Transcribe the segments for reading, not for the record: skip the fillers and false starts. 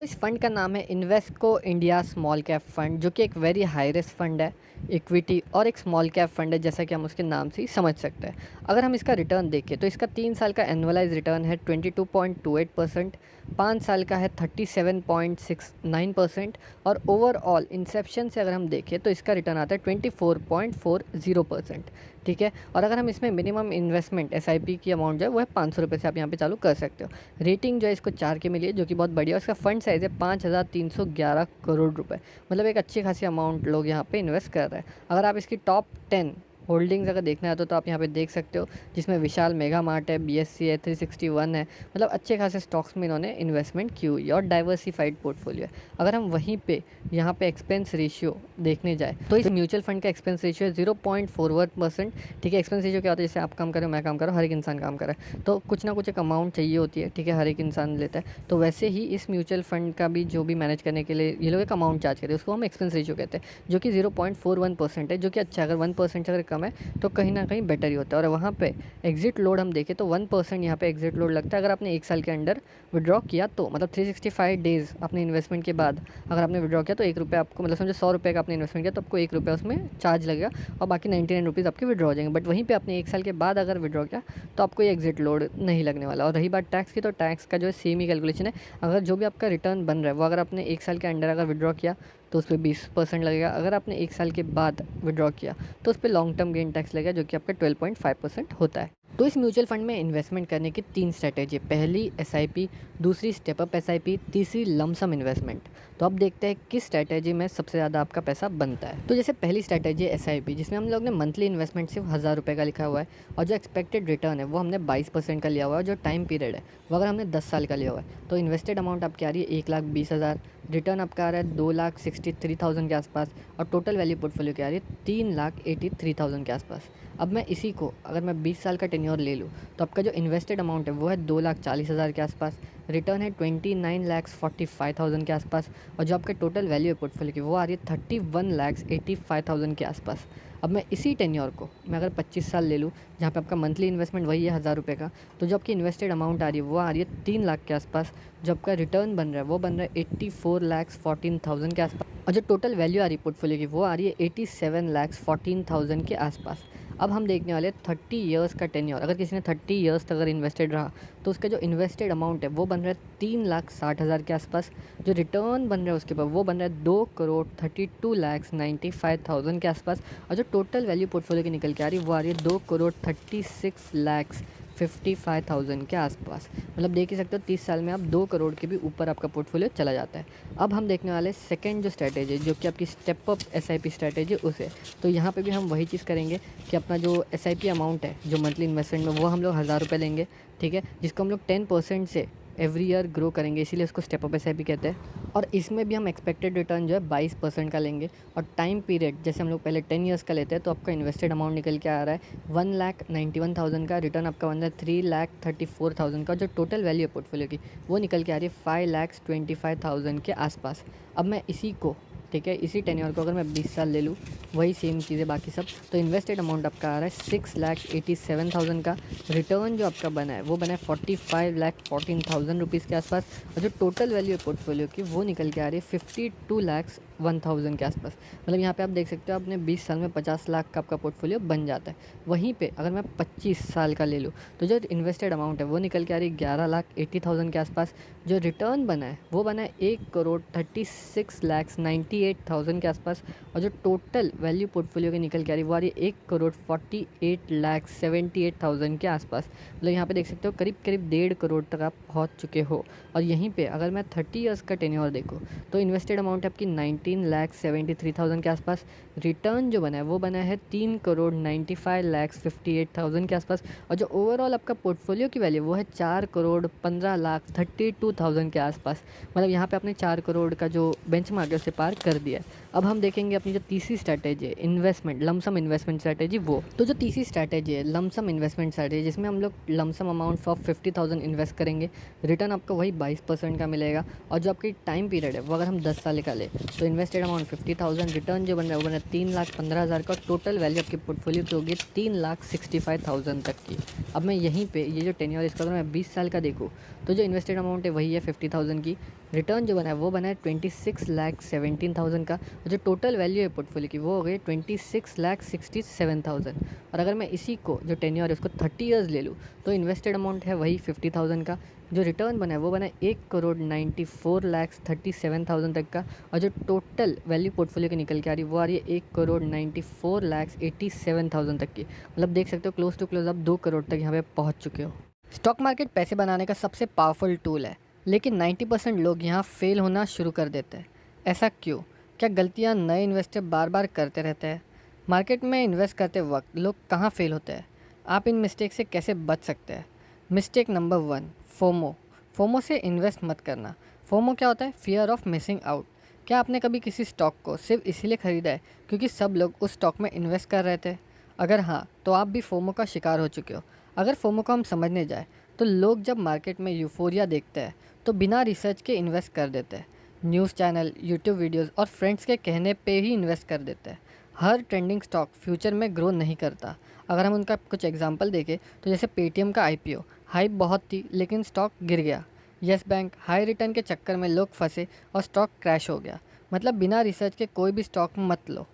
इस फंड का नाम है इन्वेस्टको इंडिया स्मॉल कैप फंड, जो कि एक वेरी हाई रिस्क फंड है, इक्विटी और एक स्मॉल कैप फंड है, जैसा कि हम उसके नाम से ही समझ सकते हैं। अगर हम इसका रिटर्न देखें तो इसका 3 साल का एनुअलाइज रिटर्न है 22.28%, 5 साल का है 37.69% और ओवरऑल इंसेप्शन से अगर हम देखें तो इसका रिटर्न आता है 24.40%। ठीक है। और अगर हम इसमें मिनिमम इन्वेस्टमेंट एसआईपी की अमाउंट जो है वो है 500 रुपये से आप यहाँ पे चालू कर सकते हो। रेटिंग जो है इसको 4 की मिली है, जो कि बहुत बढ़िया है। उसका फंड साइज़ है 5,311 करोड़ रुपए, मतलब एक अच्छी खासी अमाउंट लोग यहाँ पे इन्वेस्ट कर रहे हैं। अगर आप इसकी टॉप 10 होल्डिंग्स अगर देखना है तो आप यहाँ पे देख सकते हो, जिसमें विशाल मेगा मार्ट है, बीएससी है, 361 है, मतलब अच्छे खासे स्टॉक्स में इन्होंने इन्वेस्टमेंट की हुई है और डाइवर्सिफाइड पोर्टफोलियो है। अगर हम वहीं पे यहाँ पे एक्सपेंस रेशियो देखने जाए तो इस म्यूचुअल फंड का एक्सपेंस रेशियो है 0.41%। ठीक है। एक्सपेंस रेशियो क्या होता है, जैसे आप काम करो, मैं काम करो, हर एक इंसान काम करे, तो कुछ ना कुछ एक अमाउंट चाहिए होती है। ठीक है, हर एक इंसान लेता है, तो वैसे ही इस म्यूचुअल फंड का भी जो भी मैनेज करने के लिए ये लोग एक अमाउंट चार्ज करते हैं, उसको हम एक्सपेंस रेशियो कहते हैं, जो कि 0.41% है, जो कि अच्छा है। अगर 1% अगर कम है तो कहीं ना कहीं बेटर ही होता है। और वहाँ पे एग्जिट लोड हम देखें तो 1% यहाँ पे एग्जिट लोड लगता है अगर आपने 1 साल के अंडर विड्रॉ किया तो, मतलब 365 डेज़ अपने इन्वेस्टमेंट के बाद अगर आपने विड्रॉ किया तो 1 रुपये आपको, मतलब समझो 100 रुपये का आपने इन्वेस्टमेंट किया तो आपको 1 रुपया उसमें चार्ज लगेगा और बाकी 99 रुपीज़ आपके विड्रॉ हो जाएंगे। बट वहीं पे आपने 1 साल के बाद अगर विड्रॉ किया तो आपको ये एग्जिट लोड नहीं लगने वाला। और रही बात टैक्स की, तो टैक्स का जो है सेम ही कैलकुलेशन है। अगर जो भी आपका रिटर्न बन रहा है वो अगर आपने 1 साल के अंडर अगर विड्रॉ किया तो उस पर 20% लगेगा। अगर आपने 1 साल के बाद विड्रॉ किया तो उस पर लॉन्ग टर्म गेन टैक्स लगेगा, जो कि आपका 12.5% होता है। तो इस म्यूचुअल फंड में इन्वेस्टमेंट करने की 3 स्ट्रैटेजी, पहली एसआईपी, दूसरी स्टेप अप एसआईपी, तीसरी लमसम इन्वेस्टमेंट। तो अब देखते हैं किस स्ट्रैटेजी में सबसे ज़्यादा आपका पैसा बनता है। तो जैसे पहली स्ट्रैटेजी है एसआईपी, जिसमें हम लोग ने मंथली इन्वेस्टमेंट सिर्फ 1,000 रुपये का लिखा हुआ है और जो एक्सपेक्टेड रिटर्न है वो हमने 22% का लिया हुआ है। जो टाइम पीरियड है वो अगर हमने 10 साल का लिया हुआ है तो इन्वेस्टेड अमाउंट आपकी आ रही है 1,20,000, रिटर्न आपका आ रहा है 2,63,000 के आसपास और टोटल वैल्यू पोर्टफोलियो की आ रही है 3,83,000 के आसपास। अब मैं इसी को अगर मैं 20 साल का टेन्योर ले लूँ तो आपका जो इन्वेस्टेड अमाउंट है वो है 2,40,000 के आसपास, रिटर्न है 29,45,000 के आसपास और जो आपका टोटल वैल्यू है पोर्टफोलियो की वो आ रही है 31,85,000 के आसपास। अब मैं इसी टेन्योर को मैं अगर 25 साल ले लूँ, जहाँ पे आपका मंथली इन्वेस्टमेंट वही है 1,000 रुपये का, तो जो आपकी इन्वेस्टेड अमाउंट आ रही है वो आ रही है 3 लाख के आसपास। जो आपका रिटर्न बन रहा है वो बन रहा है 84,14,000 के आसपास और जो टोटल वैल्यू आ रही है पोर्टफोलियो की वो आ रही है 87,14,000 के आसपास। अब हम देखने वाले 30 इयर्स का टेन्योर। अगर किसी ने 30 इयर्स तक अगर इन्वेस्टेड रहा तो उसका जो इन्वेस्टेड अमाउंट है वो बन रहा है 3,60,000 के आसपास। जो रिटर्न बन रहा है उसके ऊपर वो बन रहा है 2,32,95,000 के आसपास और जो टोटल वैल्यू पोर्टफोलियो की निकल के आ रही है वो आ रही है 2,36,55,000 के आसपास। मतलब देख ही सकते हो 30 साल में आप 2 करोड़ के भी ऊपर आपका पोर्टफोलियो चला जाता है। अब हम देखने वाले सेकंड जो स्ट्रैटेजी जो कि आपकी स्टेप अप एसआईपी स्ट्रैटेजी उसे, तो यहाँ पे भी हम वही चीज़ करेंगे कि अपना जो एसआईपी अमाउंट है जो मंथली इन्वेस्टमेंट में वो हम लोग 1,000 रुपये लेंगे। ठीक है, जिसको हम लोग 10% से एवरी ईयर ग्रो करेंगे, इसीलिए उसको स्टेप अप एसआईपी कहते हैं। और इसमें भी हम एक्सपेक्टेड रिटर्न जो है 22% का लेंगे और टाइम पीरियड जैसे हम लोग पहले 10 ईयर्स का लेते हैं तो आपका इन्वेस्टेड अमाउंट निकल के आ रहा है 1,91,000 का, रिटर्न आपका बन रहा है 3,34,000 का। जो टोटल वैल्यू है पोर्टफोलियो की वो निकल के आ रही है 5,25,000 के आसपास। अब मैं इसी को, ठीक है, इसी टेन्योर को अगर मैं 20 साल ले लूँ, वही सेम चीज़ें बाकी सब, तो इन्वेस्टेड अमाउंट आपका आ रहा है 6,87,000 का, रिटर्न जो आपका बना है वो बना है 45,14,000 रुपीज़ के आसपास और जो टोटल वैल्यू है पोर्टफोलियो की वो निकल के आ रही है 52,01,000 के आसपास। मतलब यहाँ पे आप देख सकते हो आपने 20 साल में 50 लाख का आपका पोर्टफोलियो बन जाता है। वहीं पे अगर मैं 25 साल का ले लूँ तो जो इन्वेस्टेड अमाउंट है वो निकल के आ रही है 11,80,000 के आसपास। जो रिटर्न बना है वो बना है 1,36,98,000 के आसपास और जो टोटल वैल्यू पोर्टफोलियो की निकल के आ रही है वो आ रही है 1,48,78,000 के आसपास। मतलब यहाँ पे देख सकते हो करीब करीब 1.5 करोड़ तक आप पहुँच चुके हो। और यहीं पे अगर मैं 30 ईयर्स का टेन्योर देखूँ तो इन्वेस्टेड अमाउंट है आपकी 19,73,000 के आसपास, रिटर्न जो बना है वो बना है 3,95,58,000 के आसपास और जो ओवरऑल आपका पोर्टफोलियो की वैल्यू वो है 4,15,32,000 के आसपास। मतलब यहाँ पे आपने 4 करोड़ का जो बेंचमार्क है उसे पार कर दिया है। अब हम देखेंगे अपनी जो तीसरी स्ट्रैटेजी है इन्वेस्टमेंट, लमसम इन्वेस्टमेंट स्ट्रैटेजी, वो तो जो तीसरी स्ट्रैटेजी है लमसम इन्वेस्टमेंट स्ट्रैटेजी, जिसमें हम लोग लमसम अमाउंट ऑफ 50,000 इन्वेस्ट करेंगे, रिटर्न आपको वही 22% का मिलेगा और जो आपकी टाइम पीरियड है वो अगर हम 10 साल का ले तो इन्वेस्टेड अमाउंट 50,000, रिटर्न जो बन रहा है वो बन रहा है 3,15,000 का, टोटल वैल्यू आपकी पोर्टफोलियो की होगी 3,65,000 तक की। अब मैं यहीं पे ये जो टेन्योर इसका अगर मैं 20 साल का देखूँ तो जो इन्वेस्टेड अमाउंट है वही है 50,000 की। रिटर्न जो बना है वो बना है 26,17,000 का, और जो टोटल वैल्यू है पोर्टफोलियो की वो हो गई 26,67,000। और अगर मैं इसी को जो टेन्योर है उसको 30 ईयर्स ले लूँ तो इन्वेस्टेड अमाउंट है वही 50,000 का। जो रिटर्न बना है वो बना है 1,94,37,000 तक का, और जो टोटल वैल्यू पोर्टफोलियो की निकल के आ रही है वो आ रही है 1,94,87,000 तक की। मतलब देख सकते हो क्लोज टू क्लोज आप 2 करोड़ तक यहाँ पे पहुँच चुके हो। स्टॉक मार्केट पैसे बनाने का सबसे पावरफुल टूल है, लेकिन 90% लोग यहाँ फेल होना शुरू कर देते हैं। ऐसा क्यों? क्या गलतियाँ नए इन्वेस्टर बार बार करते रहते हैं? मार्केट में इन्वेस्ट करते वक्त लोग कहाँ फेल होते हैं? आप इन मिस्टेक से कैसे बच सकते हैं? Mistake number 1, FOMO. फोमो से इन्वेस्ट मत करना। फोमो क्या होता है? Fear of missing out. क्या आपने कभी किसी स्टॉक को सिर्फ इसीलिए ख़रीदा है क्योंकि सब लोग उस स्टॉक में इन्वेस्ट कर रहे थे? अगर हाँ, तो आप भी फोमो का शिकार हो चुके हो। अगर फोमो को हम समझने जाए तो लोग जब मार्केट में यूफोरिया देखते हैं तो बिना रिसर्च के इन्वेस्ट कर देते हैं। न्यूज़ चैनल, यूट्यूब वीडियोस और फ्रेंड्स के कहने पे ही इन्वेस्ट कर देते हैं। हर ट्रेंडिंग स्टॉक फ्यूचर में ग्रो नहीं करता। अगर हम उनका कुछ एग्जांपल देखें तो जैसे पेटीएम का आईपीओ, हाइप बहुत थी लेकिन स्टॉक गिर गया। यस बैंक, हाई रिटर्न के चक्कर में लोग फंसे और स्टॉक क्रैश हो गया। मतलब बिना रिसर्च के कोई भी स्टॉक मत लो।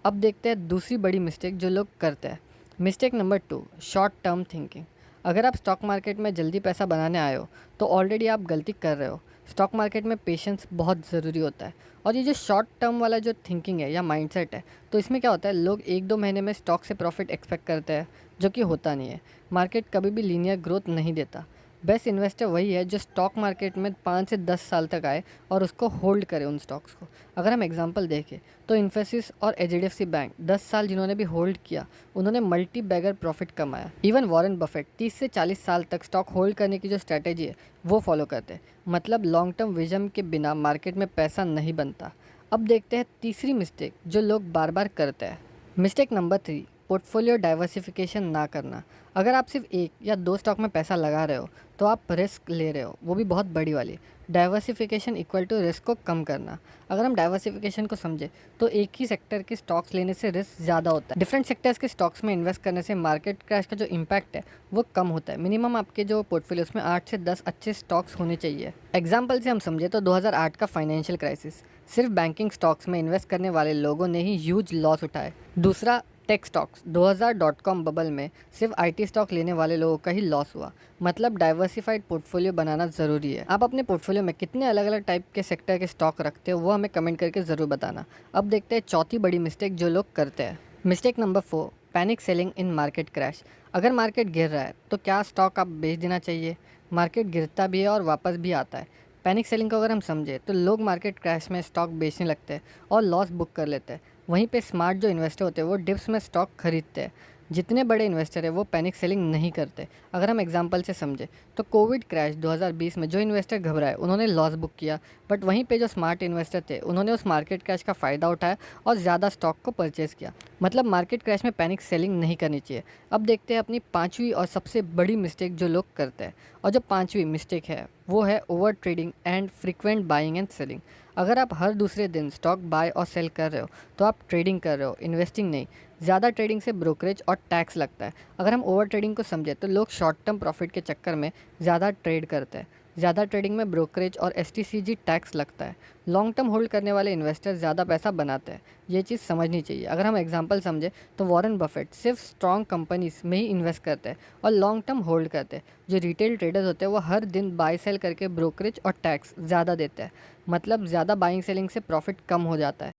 अब देखते हैं दूसरी बड़ी मिस्टेक जो लोग करते हैं। Mistake number 2, short term thinking. अगर आप स्टॉक मार्केट में जल्दी पैसा बनाने आए हो तो ऑलरेडी आप गलती कर रहे हो। स्टॉक मार्केट में पेशेंस बहुत ज़रूरी होता है। और ये जो शॉर्ट टर्म वाला जो थिंकिंग है या माइंडसेट है, तो इसमें क्या होता है, लोग 1-2 महीने में स्टॉक से प्रॉफिट एक्सपेक्ट करते हैं, जो कि होता नहीं है। मार्केट कभी भी लीनियर ग्रोथ नहीं देता। बेस्ट इन्वेस्टर वही है जो स्टॉक मार्केट में 5 से 10 साल तक आए और उसको होल्ड करे उन स्टॉक्स को। अगर हम एग्जांपल देखें तो इन्फोसिस और एचडीएफसी बैंक 10 साल जिन्होंने भी होल्ड किया उन्होंने मल्टी बैगर प्रॉफिट कमाया। इवन वॉरेन बफेट 30 से 40 साल तक स्टॉक होल्ड करने की जो स्ट्रैटेजी है वो फॉलो करते हैं। मतलब लॉन्ग टर्म विजन के बिना मार्केट में पैसा नहीं बनता। अब देखते हैं तीसरी मिस्टेक जो लोग बार बार करते हैं। मिस्टेक नंबर 3, पोर्टफोलियो डाइवर्सिफिकेशन ना करना। अगर आप सिर्फ 1 या 2 स्टॉक में पैसा लगा रहे हो तो आप रिस्क ले रहे हो, वो भी बहुत बड़ी वाली। डाइवर्सिफिकेशन इक्वल टू रिस्क को कम करना। अगर हम डाइवर्सिफिकेशन को समझे तो एक ही सेक्टर के स्टॉक्स लेने से रिस्क ज़्यादा होता है। डिफरेंट सेक्टर्स के स्टॉक्स में इन्वेस्ट करने से मार्केट क्रैश का जो इम्पैक्ट है वो कम होता है। मिनिमम आपके जो पोर्टफोलियोस में 8 से 10 अच्छे स्टॉक्स होने चाहिए। एग्जाम्पल से हम समझे तो 2008 का फाइनेंशियल क्राइसिस, सिर्फ बैंकिंग स्टॉक्स में इन्वेस्ट करने वाले लोगों ने ही ह्यूज लॉस उठाए। दूसरा, टेक स्टॉक्स, 2000 बबल में सिर्फ आईटी स्टॉक लेने वाले लोगों का ही लॉस हुआ। मतलब डाइवर्सिफाइड पोर्टफोलियो बनाना ज़रूरी है। आप अपने पोर्टफोलियो में कितने अलग अलग टाइप के सेक्टर के स्टॉक रखते हो वो हमें कमेंट करके ज़रूर बताना। अब देखते हैं चौथी बड़ी मिस्टेक जो लोग करते हैं। मिस्टेक नंबर 4, पैनिक सेलिंग इन मार्केट क्रैश। अगर मार्केट गिर रहा है तो क्या स्टॉक आप बेच देना चाहिए? मार्केट गिरता भी है और वापस भी आता है। पैनिक सेलिंग को अगर हम समझे तो लोग मार्केट क्रैश में स्टॉक बेचने लगते हैं और लॉस बुक कर लेते हैं। वहीं पे स्मार्ट जो इन्वेस्टर होते हैं वो डिप्स में स्टॉक खरीदते हैं। जितने बड़े इन्वेस्टर है वो पैनिक सेलिंग नहीं करते। अगर हम एग्जांपल से समझे तो कोविड क्रैश 2020 में जो इन्वेस्टर घबराए उन्होंने लॉस बुक किया, बट वहीं पे जो स्मार्ट इन्वेस्टर थे उन्होंने उस मार्केट क्रैश का फ़ायदा उठाया और ज़्यादा स्टॉक को परचेज़ किया। मतलब मार्केट क्रैश में पैनिक सेलिंग नहीं करनी चाहिए। अब देखते हैं अपनी पाँचवीं और सबसे बड़ी मिस्टेक जो लोग करते हैं। और जो पाँचवीं मिस्टेक है वो है over trading and frequent buying and selling. अगर आप हर दूसरे दिन स्टॉक बाय और सेल कर रहे हो तो आप ट्रेडिंग कर रहे हो, इन्वेस्टिंग नहीं। ज़्यादा ट्रेडिंग से ब्रोकरेज और टैक्स लगता है। अगर हम ओवर ट्रेडिंग को समझे तो लोग शॉर्ट टर्म प्रॉफिट के चक्कर में ज़्यादा ट्रेड करते हैं। ज़्यादा ट्रेडिंग में ब्रोकरेज और एसटीसीजी टैक्स लगता है। लॉन्ग टर्म होल्ड करने वाले इन्वेस्टर ज़्यादा पैसा बनाते हैं। ये चीज़ समझनी चाहिए। अगर हम एग्जांपल समझे तो वॉरेन बफेट सिर्फ स्ट्रॉन्ग कंपनीज में ही इन्वेस्ट करते हैं और लॉन्ग टर्म होल्ड करते हैं। जो रिटेल ट्रेडर्स होते हैं वो हर दिन बाय सेल करके ब्रोकरेज और टैक्स ज़्यादा देते हैं। मतलब ज़्यादा बाइंग सेलिंग से प्रॉफिट कम हो जाता है।